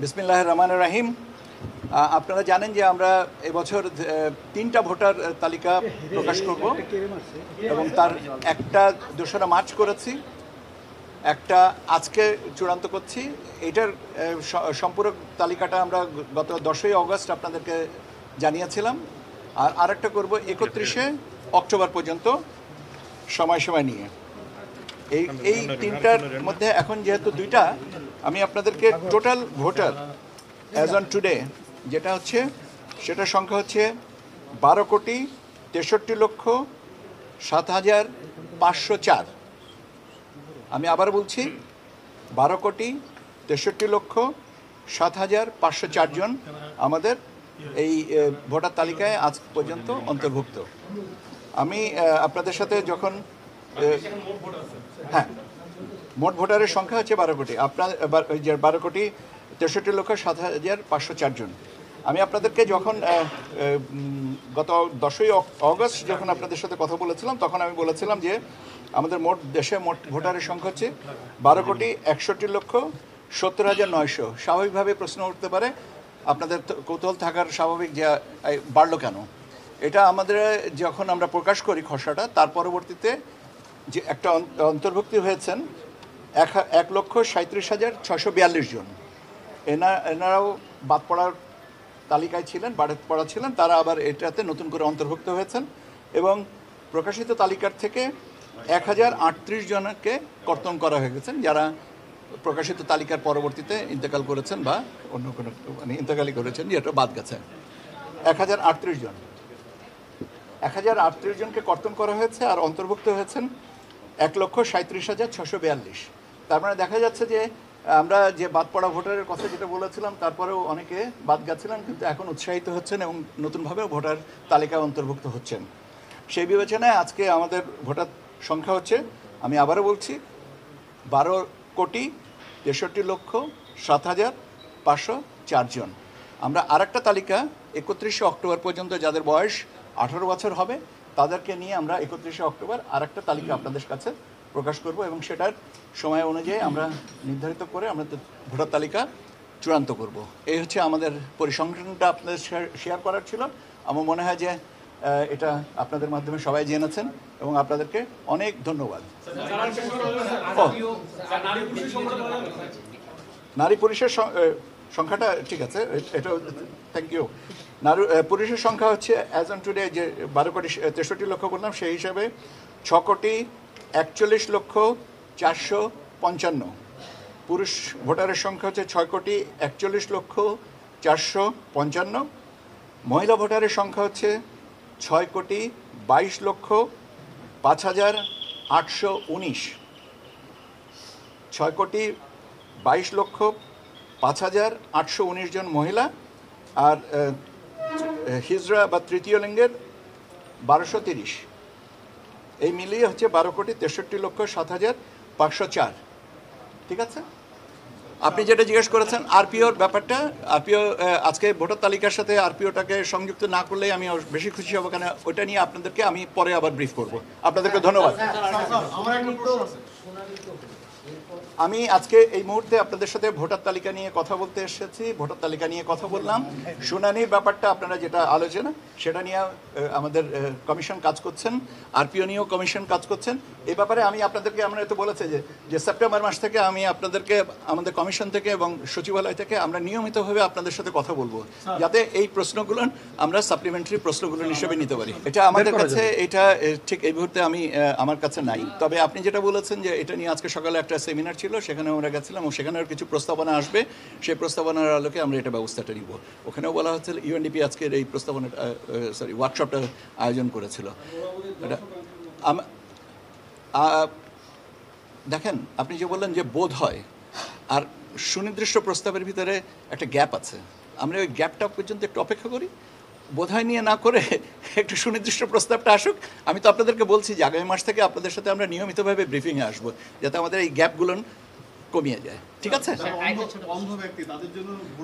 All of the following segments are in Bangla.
বিসমিল্লাহির রহমানির রহিম। আপনারা জানেন যে আমরা এবছর 3টা ভোটার তালিকা প্রকাশ করব এবং তার একটা 2রা মার্চ করেছি, একটা আজকে চূড়ান্ত করছি। এটার সম্পূরক তালিকাটা আমরা গত 10ই অগস্ট আপনাদেরকে জানিয়েছিলাম, আর আরেকটা করব 31শে অক্টোবর পর্যন্ত সময় নিয়ে। এই 3টার মধ্যে এখন যেহেতু 2টা, আমি আপনাদেরকে total voter as on today যেটা হচ্ছে, সেটার সংখ্যা হচ্ছে 12,63,07,504। আমি আবার বলছি, 12,63,07,504 জন আমাদের এই ভোটার তালিকায় আজ পর্যন্ত অন্তর্ভুক্ত। আমি আপনাদের সাথে যখন হ্যাঁ, মোট ভোটারের সংখ্যা হচ্ছে 12 কোটি, আপনার 12,63,07,504 জন। আমি আপনাদেরকে যখন গত 10ই অগস্ট যখন আপনাদের সাথে কথা বলেছিলাম, তখন আমি বলেছিলাম যে আমাদের মোট ভোটারের সংখ্যা হচ্ছে 12,61,70,900। স্বাভাবিকভাবে প্রশ্ন উঠতে পারে, আপনাদের কৌতূহল থাকার স্বাভাবিক, যে বাড়লো কেন। এটা আমাদের যখন আমরা প্রকাশ করি খসড়াটা, তার পরবর্তীতে যে একটা অন্তর্ভুক্তি হয়েছেন 1,37,642 জন। এনারাও বাদ পড়ার তালিকায় ছিলেন, বাদ পড়া ছিলেন, তারা আবার এটাতে নতুন করে অন্তর্ভুক্ত হয়েছেন এবং প্রকাশিত তালিকার থেকে 1,038 জনকে কর্তন করা হয়ে গেছেন, যারা প্রকাশিত তালিকার পরবর্তীতে ইন্তেকাল করেছেন বা অন্য কোনো ইন্তেকালই করেছেন, যেটা বাদ গেছে। 1,038 জন, 1,038 জনকে কর্তন করা হয়েছে, আর অন্তর্ভুক্ত হয়েছেন 1,37,642। তার মানে দেখা যাচ্ছে যে আমরা যে বাদ পড়া ভোটারের কথা যেটা বলেছিলাম, তারপরেও অনেকে বাদ গেছিলেন, কিন্তু এখন উৎসাহিত হচ্ছেন এবং নতুনভাবে ভোটার তালিকায় অন্তর্ভুক্ত হচ্ছেন। সেই বিবেচনায় আজকে আমাদের ভোটার সংখ্যা হচ্ছে, আমি আবারও বলছি, 12,63,07,504 জন। আমরা আরেকটা তালিকা 31শে অক্টোবর পর্যন্ত, যাদের বয়স 18 বছর হবে, তাদেরকে নিয়ে আমরা 31শে অক্টোবর আরেকটা তালিকা আপনাদের কাছে প্রকাশ করব এবং সেটার সময় অনুযায়ী আমরা নির্ধারিত করে আমাদের ভোটার তালিকা চূড়ান্ত করব। এই হচ্ছে আমাদের পরিসংখ্যানটা আপনাদের শেয়ার করার ছিল। আমার মনে হয় যে এটা আপনাদের মাধ্যমে সবাই জেনেছেন এবং আপনাদেরকে অনেক ধন্যবাদ। নারী পুরুষের সংখ্যাটা ঠিক আছে, এটা থ্যাংক ইউ। পুরুষের সংখ্যা হচ্ছে অ্যাজ অন টুডে যে 12,63,00,000 বললাম, সেই হিসাবে 6,41,455। পুরুষ ভোটারের সংখ্যা হচ্ছে 6,41,455। মহিলা ভোটারের সংখ্যা হচ্ছে 6,22,05,819। 6,22,05,819 জন মহিলা, আর হিজড়া বা তৃতীয় লিঙ্গের 1,230। এই মিলিয়ে হচ্ছে 12,63,07,504। ঠিক আছে। আপনি যেটা জিজ্ঞেস করেছেন আরপিওর ব্যাপারটা, আরপিও আজকে ভোটার তালিকার সাথে আরপিওটাকে সংযুক্ত না করলে আমি বেশি খুশি হব, কেন ওইটা নিয়ে আপনাদেরকে আমি পরে আবার ব্রিফ করব। আপনাদেরকে ধন্যবাদ। আমি আজকে এই মুহূর্তে আপনাদের সাথে ভোটার তালিকা নিয়ে কথা বলতে এসেছি। ভোটার তালিকা নিয়ে কথা বললাম, শুনানির ব্যাপারটা আপনারা যেটা আলোচনা, সেটা নিয়ে আমাদের কমিশন কাজ করছেন, আরপিও নিয়েও কমিশন কাজ করছেন। এই ব্যাপারে আমি আপনাদেরকে, আমরা তো বলেছে যে সেপ্টেম্বর মাস থেকে আমি আপনাদেরকে আমাদের কমিশন থেকে এবং সচিবালয় থেকে আমরা নিয়মিতভাবে আপনাদের সাথে কথা বলবো, যাতে এই প্রশ্নগুলো আমরা সাপ্লিমেন্টারি প্রশ্নগুলো হিসেবে নিতে পারি। এটা আমাদের কাছে, এটা ঠিক এই মুহূর্তে আমার কাছে নাই। তবে আপনি যেটা বলেছেন যে এটা নিয়ে আজকে সকালে একটা সেমিনার ছিল, সেখানে আমরা গেছিলাম এবং সেখানের কিছু প্রস্তাবনা আসবে, সেই প্রস্তাবনার আলোকে আমরা এটা ব্যবস্থাটা নিব। ওখানেও বলা হচ্ছে ইউএনডিপি আজকের এই প্রস্তাবনাটা ওয়ার্কশপটা আয়োজন করেছিল। দেখেন, আপনি যে বললেন যে বোধ হয় আর সুনির্দিষ্ট প্রস্তাবের ভিতরে একটা গ্যাপ আছে, আমরা ওই গ্যাপটা পর্যন্ত একটু অপেক্ষা করি, বোধহয় নিয়ে না করে একটু সুনির্দিষ্ট প্রস্তাবটা আসুক। আমি তো আপনাদেরকে বলছি যে আগামী মাস থেকে আপনাদের সাথে আমরা নিয়মিতভাবে ব্রিফিংয়ে আসবো, যাতে আমাদের এই গ্যাপগুলো কমিয়ে যায়। ঠিক আছে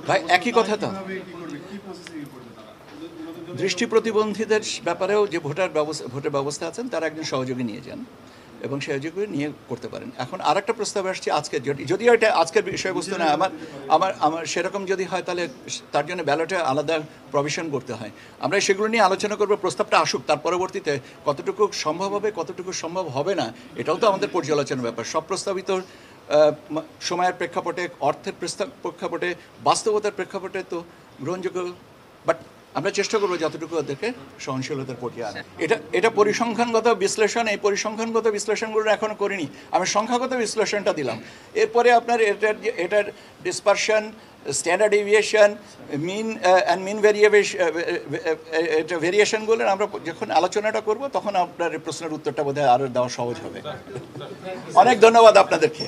ভাই, একই কথা তো। দৃষ্টি প্রতিবন্ধীদের ব্যাপারেও যে ভোটের ব্যবস্থা আছেন, তারা একজন সহযোগী নিয়ে যান। এবং সেগুলো নিয়ে করতে পারেন। এখন আরেকটা প্রস্তাব আসছে আজকে, যদিও এটা আজকের বিষয়বস্তু না, আমার সেরকম যদি হয় তাহলে তার জন্য ব্যালটে আলাদা প্রভিশন করতে হয়। আমরা সেগুলো নিয়ে আলোচনা করবো, প্রস্তাবটা আসুক, তার পরবর্তীতে কতটুকু সম্ভব হবে কতটুকু সম্ভব হবে না এটাও তো আমাদের পর্যালোচনার ব্যাপার। সব প্রস্তাবিত সময়ের প্রেক্ষাপটে, অর্থের প্রেক্ষাপটে, বাস্তবতার প্রেক্ষাপটে তো গ্রহণযোগ্য, বাট আমরা চেষ্টা করবো যতটুকু ওদেরকে সহনশীলতার পর্যায়ে আনা। এটা পরিসংখ্যানগত বিশ্লেষণ, এই পরিসংখ্যানগত বিশ্লেষণগুলো এখনও করিনি, আমি সংখ্যাগত বিশ্লেষণটা দিলাম। এরপরে আপনার এটার ডিসপারশন, স্ট্যান্ডার্ড ডেভিয়েশন, মিন ভেরিয়েশনগুলো আমরা যখন আলোচনাটা করব তখন আপনার প্রশ্নের উত্তরটা বোধহয় আরও দেওয়া সহজ হবে। অনেক ধন্যবাদ আপনাদেরকে।